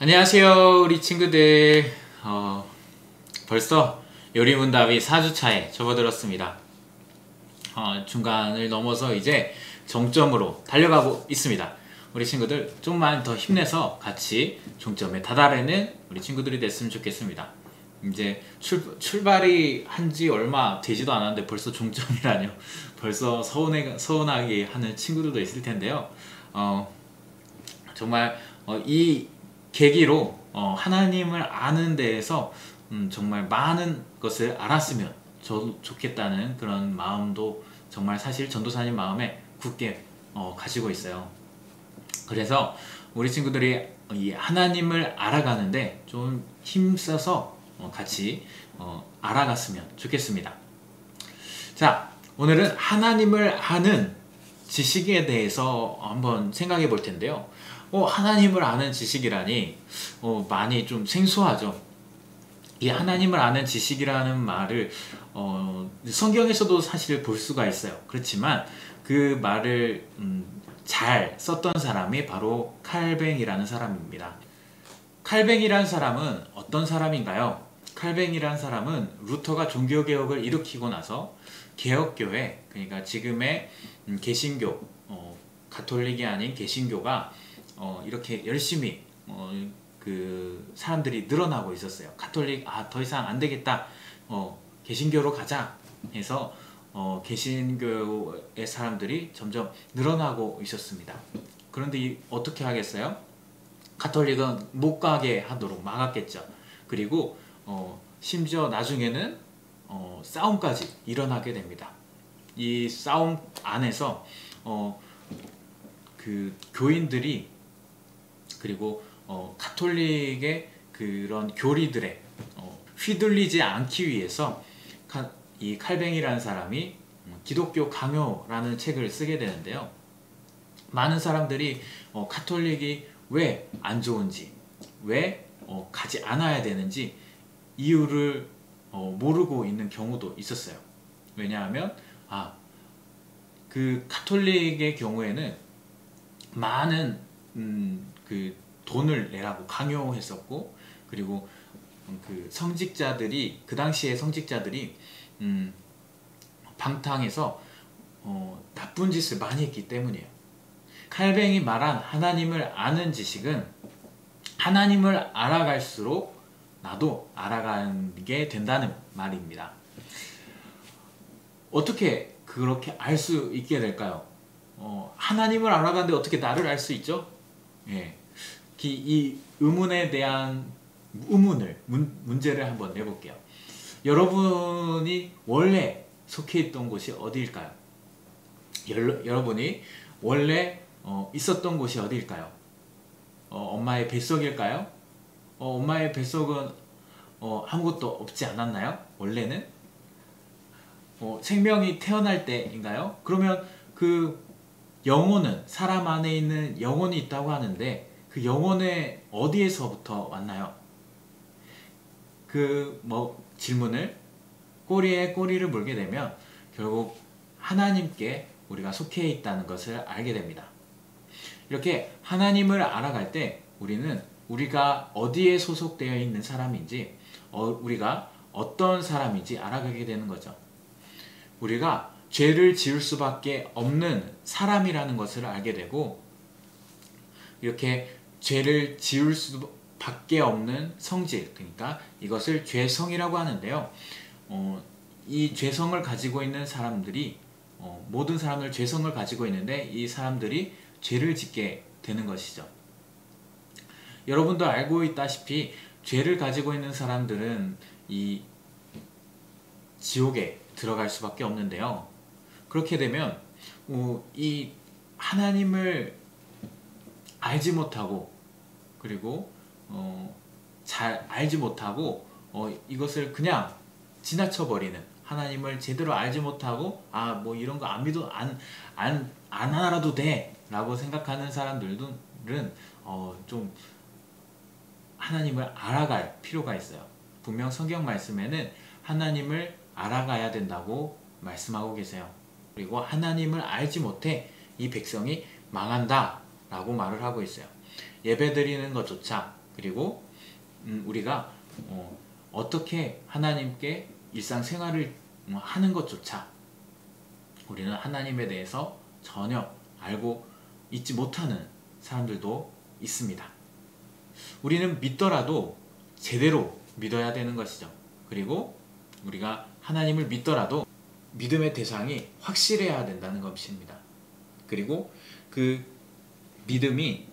안녕하세요 우리 친구들. 벌써 요리문답이 4주차에 접어들었습니다. 중간을 넘어서 이제 정점으로 달려가고 있습니다. 우리 친구들 좀만 더 힘내서 같이 종점에 다다르는 우리 친구들이 됐으면 좋겠습니다. 이제 출발이 한지 얼마 되지도 않았는데 벌써 종점이라뇨. 벌써 서운하게 하는 친구들도 있을 텐데요. 정말 이 계기로 하나님을 아는 데에서 정말 많은 것을 알았으면 좋겠다는 그런 마음도 정말 사실 전도사님 마음에 굳게 가지고 있어요. 그래서 우리 친구들이 이 하나님을 알아가는데 좀 힘써서 같이 알아갔으면 좋겠습니다. 자, 오늘은 하나님을 아는 지식에 대해서 한번 생각해 볼 텐데요. 하나님을 아는 지식이라니 많이 좀 생소하죠. 이 하나님을 아는 지식이라는 말을 성경에서도 사실 볼 수가 있어요. 그렇지만 그 말을 잘 썼던 사람이 바로 칼뱅이라는 사람입니다. 칼뱅이라는 사람은 어떤 사람인가요? 칼뱅이라는 사람은 루터가 종교개혁을 일으키고 나서 개혁교회, 그러니까 지금의 개신교, 가톨릭이 아닌 개신교가 이렇게 열심히 그 사람들이 늘어나고 있었어요. 가톨릭 더 이상 안 되겠다, 개신교로 가자 해서 개신교의 사람들이 점점 늘어나고 있었습니다. 그런데 어떻게 하겠어요? 가톨릭은 못 가게 하도록 막았겠죠. 그리고 심지어 나중에는 싸움까지 일어나게 됩니다. 이 싸움 안에서 그 교인들이, 그리고 가톨릭의 그런 교리들에 휘둘리지 않기 위해서 이 칼뱅이라는 사람이 기독교 강요라는 책을 쓰게 되는데요. 많은 사람들이 가톨릭이 왜 안 좋은지, 왜 가지 않아야 되는지 이유를 모르고 있는 경우도 있었어요. 왜냐하면 그 가톨릭의 경우에는 많은 그 돈을 내라고 강요했었고, 그리고 그 성직자들이, 그 당시에 성직자들이 방탕해서 나쁜 짓을 많이 했기 때문이에요. 칼뱅이 말한 하나님을 아는 지식은 하나님을 알아갈수록 나도 알아가게 된다는 말입니다. 어떻게 그렇게 알 수 있게 될까요? 하나님을 알아가는데 어떻게 나를 알 수 있죠? 예. 이 의문에 대한 문제를 한번 내볼게요. 여러분이 원래 속해 있던 곳이 어디일까요? 여러분이 원래 있었던 곳이 어디일까요? 엄마의 뱃속일까요? 엄마의 뱃속은 아무것도 없지 않았나요? 원래는? 생명이 태어날 때인가요? 그러면 그 영혼은, 사람 안에 있는 영혼이 있다고 하는데 그 영혼의 어디에서부터 왔나요? 질문을 꼬리에 꼬리를 물게 되면 결국 하나님께 우리가 속해 있다는 것을 알게 됩니다. 이렇게 하나님을 알아갈 때 우리는 우리가 어디에 소속되어 있는 사람인지, 우리가 어떤 사람인지 알아가게 되는 거죠. 우리가 죄를 지을 수밖에 없는 사람이라는 것을 알게 되고, 이렇게 죄를 지을 수밖에 없는 성질, 그러니까 이것을 죄성이라고 하는데요. 이 죄성을 가지고 있는 사람들이, 모든 사람들 죄성을 가지고 있는데 이 사람들이 죄를 짓게 되는 것이죠. 여러분도 알고 있다시피 죄를 가지고 있는 사람들은 이 지옥에 들어갈 수밖에 없는데요. 그렇게 되면 이 하나님을 알지 못하고, 그리고 잘 알지 못하고 이것을 그냥 지나쳐 버리는, 하나님을 제대로 알지 못하고 뭐 이런 거 안 믿어, 안 알아도 돼 라고 생각하는 사람들은 좀 하나님을 알아갈 필요가 있어요. 분명 성경 말씀에는 하나님을 알아가야 된다고 말씀하고 계세요. 그리고 하나님을 알지 못해 이 백성이 망한다 라고 말을 하고 있어요. 예배 드리는 것조차 그리고 우리가 어떻게 하나님께 일상생활을 하는 것조차 우리는 하나님에 대해서 전혀 알고 있지 못하는 사람들도 있습니다. 우리는 믿더라도 제대로 믿어야 되는 것이죠. 그리고 우리가 하나님을 믿더라도 믿음의 대상이 확실해야 된다는 것입니다. 그리고 그 믿음이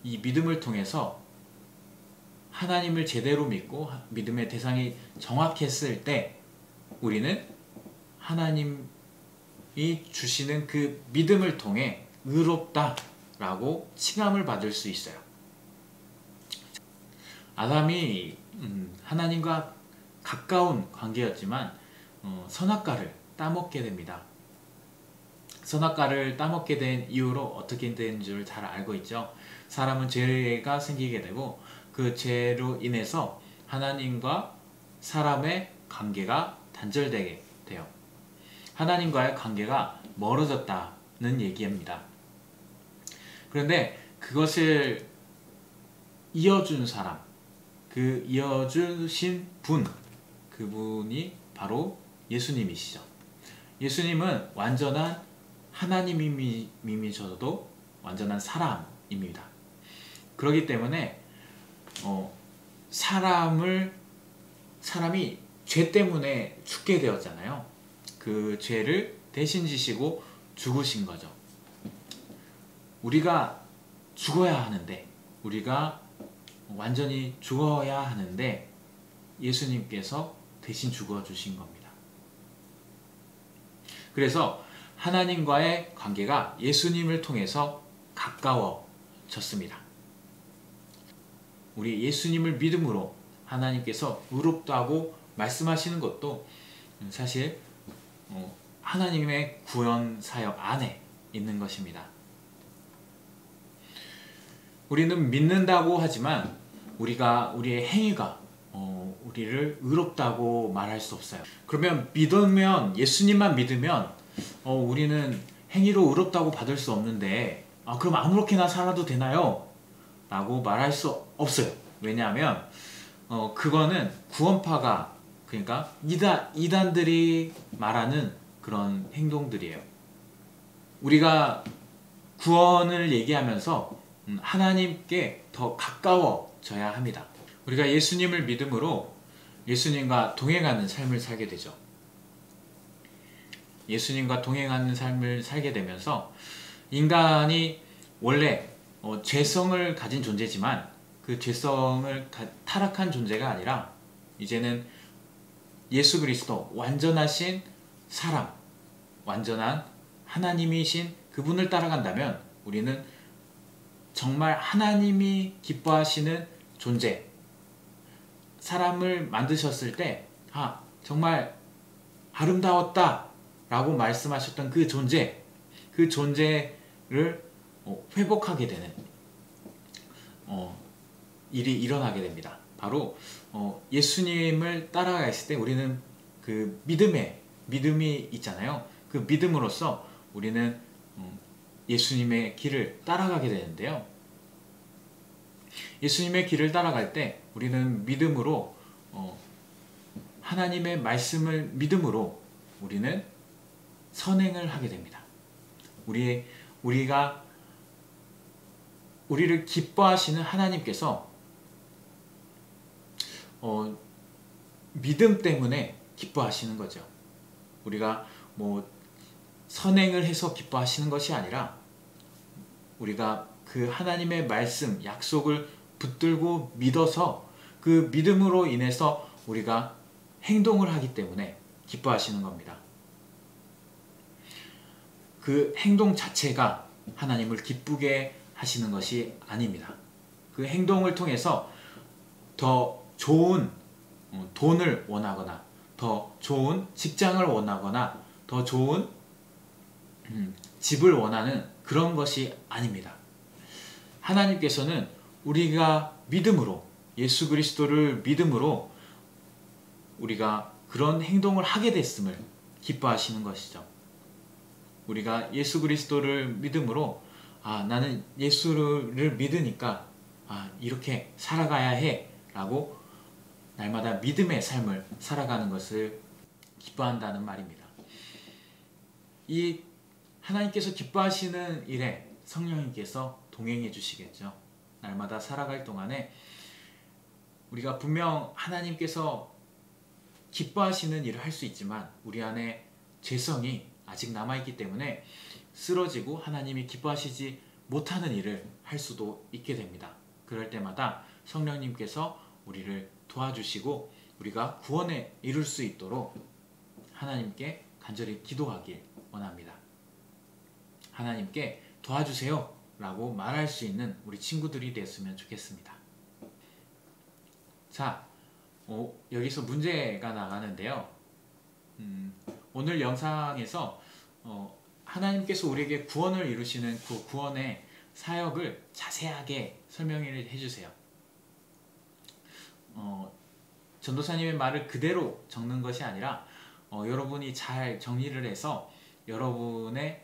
이 믿음을 통해서 하나님을 제대로 믿고 믿음의 대상이 정확했을 때 우리는 하나님이 주시는 그 믿음을 통해 의롭다라고 칭함을 받을 수 있어요. 아담이 하나님과 가까운 관계였지만 선악과를 따먹게 됩니다. 선악과를 따먹게 된 이유로 어떻게 된 줄 잘 알고 있죠. 사람은 죄가 생기게 되고 그 죄로 인해서 하나님과 사람의 관계가 단절되게 돼요. 하나님과의 관계가 멀어졌다는 얘기입니다. 그런데 그것을 이어준 사람, 그 이어주신 분, 그분이 바로 예수님이시죠. 예수님은 완전한 하나님이면서도 완전한 사람입니다. 그렇기 때문에 사람이 죄 때문에 죽게 되었잖아요. 그 죄를 대신 지시고 죽으신 거죠. 우리가 죽어야 하는데, 우리가 완전히 죽어야 하는데 예수님께서 대신 죽어주신 겁니다. 그래서 하나님과의 관계가 예수님을 통해서 가까워졌습니다. 우리 예수님을 믿음으로 하나님께서 의롭다고 말씀하시는 것도 사실 하나님의 구원 사역 안에 있는 것입니다. 우리는 믿는다고 하지만 우리의 행위가 우리를 의롭다고 말할 수 없어요. 그러면 예수님만 믿으면 우리는 행위로 의롭다고 받을 수 없는데 그럼 아무렇게나 살아도 되나요? 라고 말할 수 없어요. 왜냐하면 그거는 구원파가, 그러니까 이단들이 말하는 그런 행동들이에요. 우리가 구원을 얘기하면서 하나님께 더 가까워져야 합니다. 우리가 예수님을 믿음으로 예수님과 동행하는 삶을 살게 되죠. 예수님과 동행하는 삶을 살게 되면서 인간이 원래 죄성을 가진 존재지만 그 죄성을 타락한 존재가 아니라 이제는 예수 그리스도 완전하신 사람, 완전한 하나님이신 그분을 따라간다면 우리는 정말 하나님이 기뻐하시는 존재, 사람을 만드셨을 때 정말 아름다웠다 라고 말씀하셨던 그 존재를 회복하게 되는 일이 일어나게 됩니다. 바로 예수님을 따라갔을 때 우리는 그 믿음이 있잖아요. 그 믿음으로써 우리는 예수님의 길을 따라가게 되는데요. 예수님의 길을 따라갈 때 우리는 믿음으로 하나님의 말씀을 믿음으로 우리는 선행을 하게 됩니다. 우리를 기뻐하시는 하나님께서 믿음 때문에 기뻐하시는 거죠. 우리가 선행을 해서 기뻐하시는 것이 아니라 우리가 그 하나님의 말씀, 약속을 붙들고 믿어서 그 믿음으로 인해서 우리가 행동을 하기 때문에 기뻐하시는 겁니다. 그 행동 자체가 하나님을 기쁘게 하시는 것이 아닙니다. 그 행동을 통해서 더 좋은 돈을 원하거나 더 좋은 직장을 원하거나 더 좋은 집을 원하는 그런 것이 아닙니다. 하나님께서는 우리가 믿음으로, 예수 그리스도를 믿음으로 우리가 그런 행동을 하게 됐음을 기뻐하시는 것이죠. 우리가 예수 그리스도를 믿음으로 나는 예수를 믿으니까 이렇게 살아가야 해 라고 날마다 믿음의 삶을 살아가는 것을 기뻐한다는 말입니다. 이 하나님께서 기뻐하시는 일에 성령님께서 동행해 주시겠죠. 날마다 살아갈 동안에 우리가 분명 하나님께서 기뻐하시는 일을 할 수 있지만 우리 안에 죄성이 아직 남아있기 때문에 쓰러지고 하나님이 기뻐하시지 못하는 일을 할 수도 있게 됩니다. 그럴 때마다 성령님께서 우리를 도와주시고 우리가 구원에 이룰 수 있도록 하나님께 간절히 기도하길 원합니다. 하나님께 도와주세요 라고 말할 수 있는 우리 친구들이 됐으면 좋겠습니다. 자, 여기서 문제가 나가는데요. 오늘 영상에서 하나님께서 우리에게 구원을 이루시는 그 구원의 사역을 자세하게 설명을 해주세요. 전도사님의 말을 그대로 적는 것이 아니라 여러분이 잘 정리를 해서 여러분이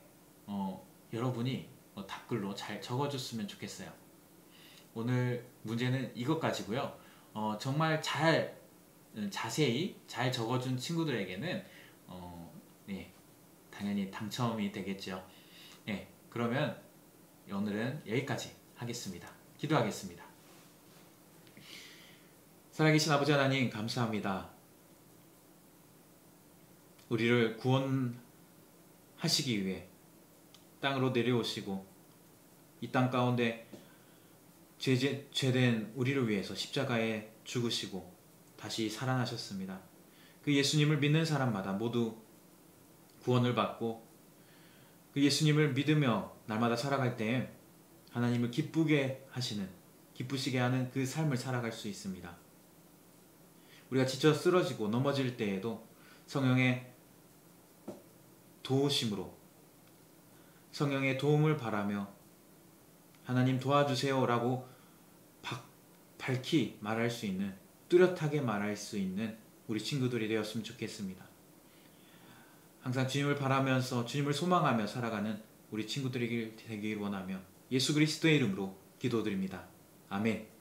답글로 잘 적어줬으면 좋겠어요. 오늘 문제는 이것까지고요. 정말 자세히 잘 적어준 친구들에게는 당연히 당첨이 되겠죠. 그러면 오늘은 여기까지 하겠습니다. 기도하겠습니다. 살아계신 아버지 하나님, 감사합니다. 우리를 구원하시기 위해 땅으로 내려오시고 이 땅 가운데 죄된 우리를 위해서 십자가에 죽으시고 다시 살아나셨습니다. 그 예수님을 믿는 사람마다 모두 구원을 받고 그 예수님을 믿으며 날마다 살아갈 때 하나님을 기쁘시게 하는 그 삶을 살아갈 수 있습니다. 우리가 지쳐 쓰러지고 넘어질 때에도 성령의 도우심으로 성령의 도움을 바라며 하나님 도와주세요 라고 밝히 말할 수 있는, 뚜렷하게 말할 수 있는 우리 친구들이 되었으면 좋겠습니다. 항상 주님을 바라면서 주님을 소망하며 살아가는 우리 친구들이 되길 원하며 예수 그리스도의 이름으로 기도드립니다. 아멘.